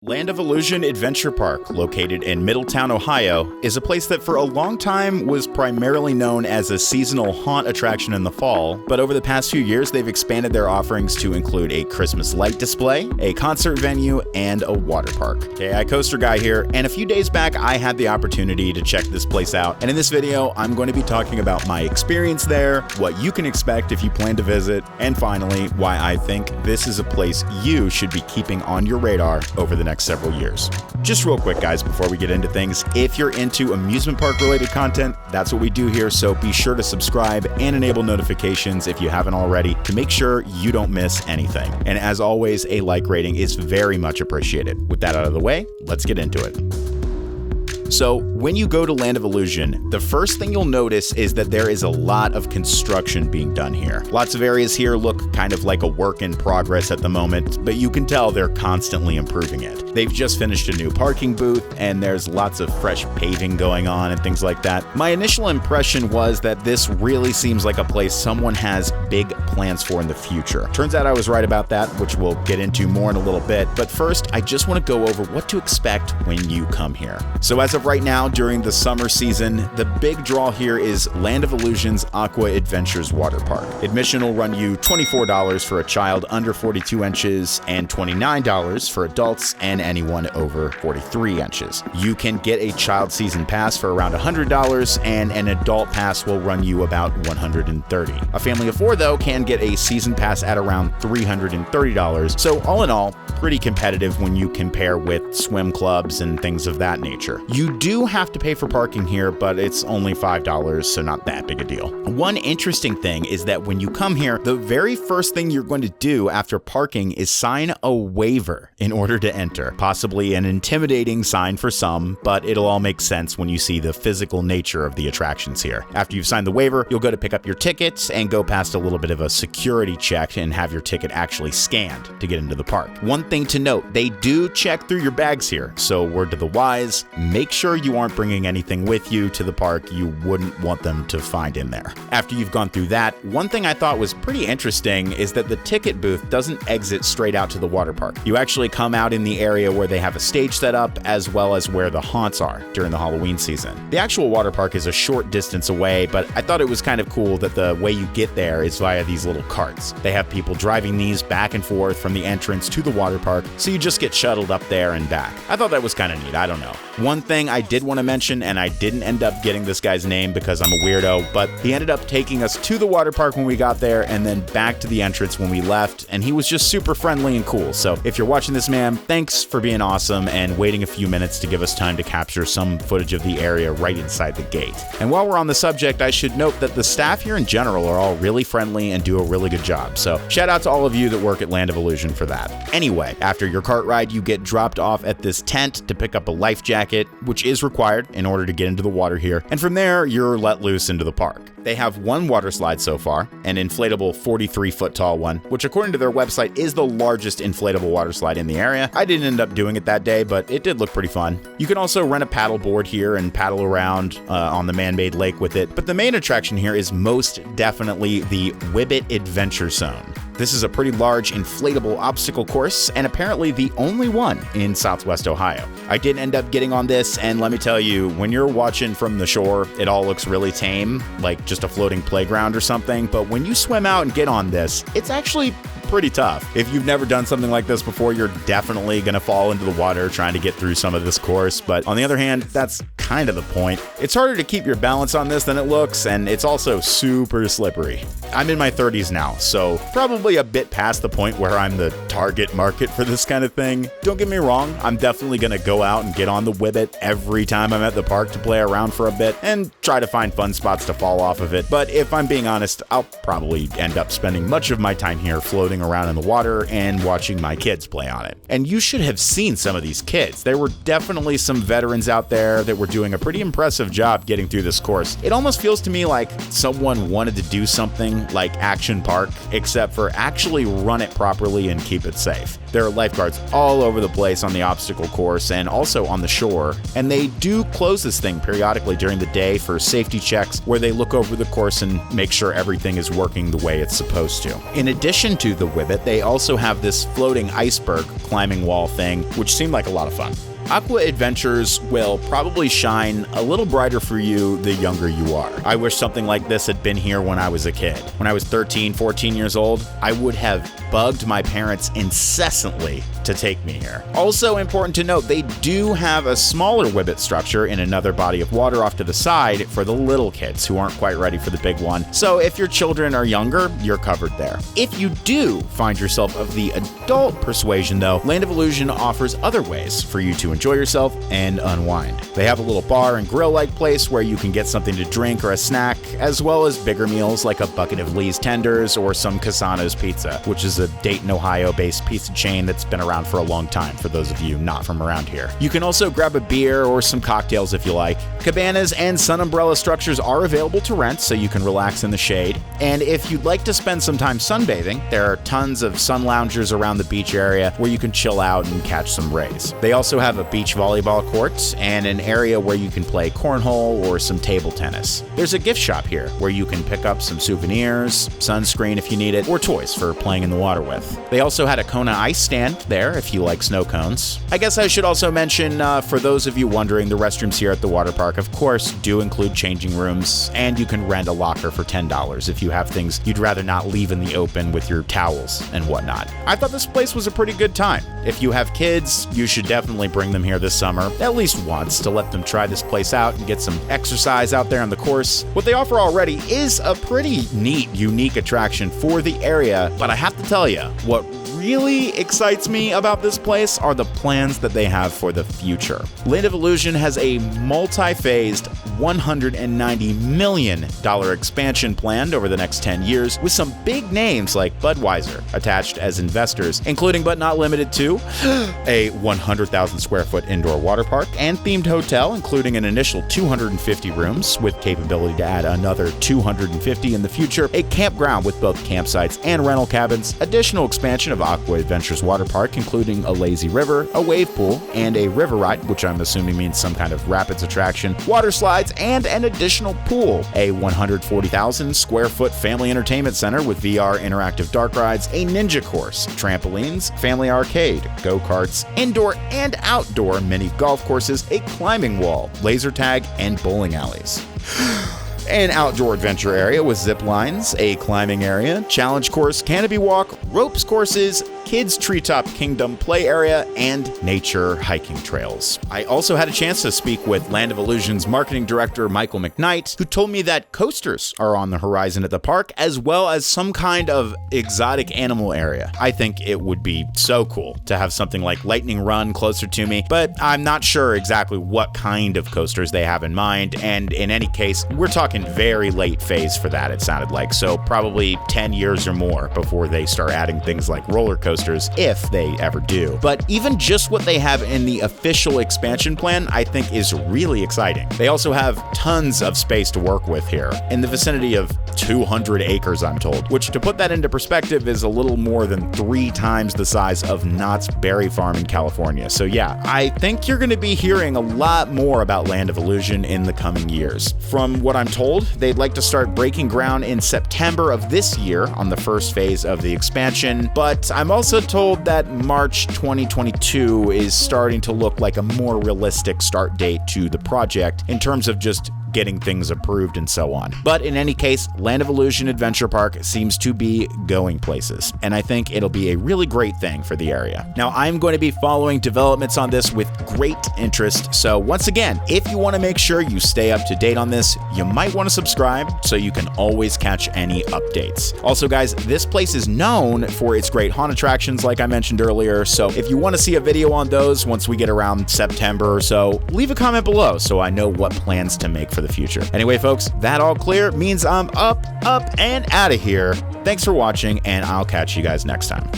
Land of Illusion Adventure Park, located in Middletown, Ohio, is a place that for a long time was primarily known as a seasonal haunt attraction in the fall, but over the past few years they've expanded their offerings to include a Christmas light display, a concert venue, and a water park. Okay, Coaster Guy here, and a few days back I had the opportunity to check this place out, and in this video I'm going to be talking about my experience there, what you can expect if you plan to visit, and finally why I think this is a place you should be keeping on your radar over the next several years. Just real quick, guys, before we get into things, if you're into amusement park related content, that's what we do here, so be sure to subscribe and enable notifications if you haven't already to make sure you don't miss anything. And as always, a like rating is very much appreciated. With that out of the way, let's get into it. So, when you go to Land of Illusion, the first thing you'll notice is that there is a lot of construction being done here. Lots of areas here look kind of like a work in progress at the moment, but you can tell they're constantly improving it. They've just finished a new parking booth, and there's lots of fresh paving going on and things like that. My initial impression was that this really seems like a place someone has big plans for in the future. Turns out I was right about that, which we'll get into more in a little bit, but first, I just want to go over what to expect when you come here. So as of right now, during the summer season, the big draw here is Land of Illusion's Aqua Adventures Water Park. Admission will run you $24 for a child under 42 inches and $29 for adults and anyone over 43 inches. You can get a child season pass for around $100, and an adult pass will run you about $130. A family of four, though, can get a season pass at around $330. So all in all, pretty competitive when you compare with swim clubs and things of that nature. You do have to pay for parking here, but it's only $5, so not that big a deal. One interesting thing is that when you come here, the very first thing you're going to do after parking is sign a waiver in order to enter. Possibly an intimidating sign for some, but it'll all make sense when you see the physical nature of the attractions here. After you've signed the waiver, you'll go to pick up your tickets and go past a little bit of a security check and have your ticket actually scanned to get into the park. One thing to note, they do check through your bags here, so word to the wise, make sure you aren't bringing anything with you to the park you wouldn't want them to find in there. After you've gone through that, one thing I thought was pretty interesting is that the ticket booth doesn't exit straight out to the water park. You actually come out in the area where they have a stage set up, as well as where the haunts are during the Halloween season. The actual water park is a short distance away, but I thought it was kind of cool that the way you get there is via these little carts. They have people driving these back and forth from the entrance to the water park, so you just get shuttled up there and back. I thought that was kind of neat, I don't know. One thing I did want to mention, and I didn't end up getting this guy's name because I'm a weirdo, but he ended up taking us to the water park when we got there and then back to the entrance when we left, and he was just super friendly and cool. So if you're watching this, man, thanks for being awesome and waiting a few minutes to give us time to capture some footage of the area right inside the gate. And while we're on the subject, I should note that the staff here in general are all really friendly and do a really good job. So shout out to all of you that work at Land of Illusion for that. Anyway, after your cart ride, you get dropped off at this tent to pick up a life jacket, which is required in order to get into the water here. And from there, you're let loose into the park. They have one water slide so far, an inflatable 43-foot tall one, which according to their website is the largest inflatable water slide in the area. I didn't end up doing it that day, but it did look pretty fun. You can also rent a paddle board here and paddle around on the man-made lake with it, but the main attraction here is most definitely the Whibbit Adventure Zone. This is a pretty large inflatable obstacle course, and apparently the only one in Southwest Ohio. I did end up getting on this, and let me tell you, when you're watching from the shore, it all looks really tame, like just a floating playground or something, but when you swim out and get on this, it's actually pretty tough. If you've never done something like this before, you're definitely gonna fall into the water trying to get through some of this course, but on the other hand, that's kind of the point. It's harder to keep your balance on this than it looks, and it's also super slippery. I'm in my 30s now, so probably a bit past the point where I'm the target market for this kind of thing. Don't get me wrong, I'm definitely gonna go out and get on the Whibbit every time I'm at the park to play around for a bit and try to find fun spots to fall off of it, but if I'm being honest, I'll probably end up spending much of my time here floating around in the water and watching my kids play on it. And you should have seen some of these kids. There were definitely some veterans out there that were doing a pretty impressive job getting through this course. It almost feels to me like someone wanted to do something like Action Park, except for actually run it properly and keep it safe. There are lifeguards all over the place on the obstacle course and also on the shore, and they do close this thing periodically during the day for safety checks where they look over the course and make sure everything is working the way it's supposed to. In addition to the Whibbit, they also have this floating iceberg climbing wall thing, which seemed like a lot of fun. Aqua Adventures will probably shine a little brighter for you the younger you are. I wish something like this had been here when I was a kid. When I was 13, 14 years old, I would have bugged my parents incessantly to take me here. Also important to note, they do have a smaller Whibbit structure in another body of water off to the side for the little kids who aren't quite ready for the big one. So if your children are younger, you're covered there. If you do find yourself of the adult persuasion though, Land of Illusion offers other ways for you to enjoy yourself and unwind. They have a little bar and grill-like place where you can get something to drink or a snack, as well as bigger meals like a bucket of Lee's Tenders or some Casano's Pizza, which is a Dayton, Ohio-based pizza chain that's been around for a long time for those of you not from around here. You can also grab a beer or some cocktails if you like. Cabanas and sun umbrella structures are available to rent so you can relax in the shade. And if you'd like to spend some time sunbathing, there are tons of sun loungers around the beach area where you can chill out and catch some rays. They also have a beach volleyball court and an area where you can play cornhole or some table tennis. There's a gift shop here where you can pick up some souvenirs, sunscreen if you need it, or toys for playing in the water with. They also had a Kona ice stand there if you like snow cones. I guess I should also mention, for those of you wondering, the restrooms here at the water park, of course, do include changing rooms, and you can rent a locker for $10 if you have things you'd rather not leave in the open with your towels and whatnot. I thought this place was a pretty good time. If you have kids, you should definitely bring them here this summer, at least once, to let them try this place out and get some exercise out there on the course. What they offer already is a pretty neat, unique attraction for the area, but I have to tell you, what really excites me about this place are the plans that they have for the future. Land of Illusion has a multi-phased $190 million expansion planned over the next 10 years with some big names like Budweiser attached as investors, including but not limited to a 100,000 square foot indoor water park and themed hotel, including an initial 250 rooms with capability to add another 250 in the future, a campground with both campsites and rental cabins, additional expansion of Aqua Adventures Water Park, including a lazy river, a wave pool, and a river ride, which I'm assuming means some kind of rapids attraction, water slides, and an additional pool, a 140,000 square foot family entertainment center with VR interactive dark rides, a ninja course, trampolines, family arcade, go-karts, indoor and outdoor mini golf courses, a climbing wall, laser tag, and bowling alleys. An outdoor adventure area with zip lines, a climbing area, challenge course, canopy walk, ropes courses, kids treetop kingdom play area, and nature hiking trails. I also had a chance to speak with Land of Illusion's marketing director, Michael McKnight, who told me that coasters are on the horizon at the park, as well as some kind of exotic animal area. I think it would be so cool to have something like Lightning Run closer to me, but I'm not sure exactly what kind of coasters they have in mind, and in any case, we're talking very late phase for that, it sounded like, so probably 10 years or more before they start adding things like roller coasters, if they ever do. But even just what they have in the official expansion plan, I think is really exciting. They also have tons of space to work with here, in the vicinity of 200 acres, I'm told, which, to put that into perspective, is a little more than 3 times the size of Knott's Berry Farm in California. So yeah, I think you're going to be hearing a lot more about Land of Illusion in the coming years. From what I'm told, they'd like to start breaking ground in September of this year on the first phase of the expansion, but I'm also told that March 2022 is starting to look like a more realistic start date to the project in terms of just getting things approved and so on. But in any case, Land of Illusion Adventure Park seems to be going places, and I think it'll be a really great thing for the area. Now, I'm going to be following developments on this with great interest, so once again, if you want to make sure you stay up to date on this, you might want to subscribe so you can always catch any updates. Also, guys, this place is known for its great haunt attractions, like I mentioned earlier, so if you want to see a video on those once we get around September or so, leave a comment below so I know what plans to make for the future. Anyway, folks, that all clear means I'm up, and out of here. Thanks for watching, and I'll catch you guys next time.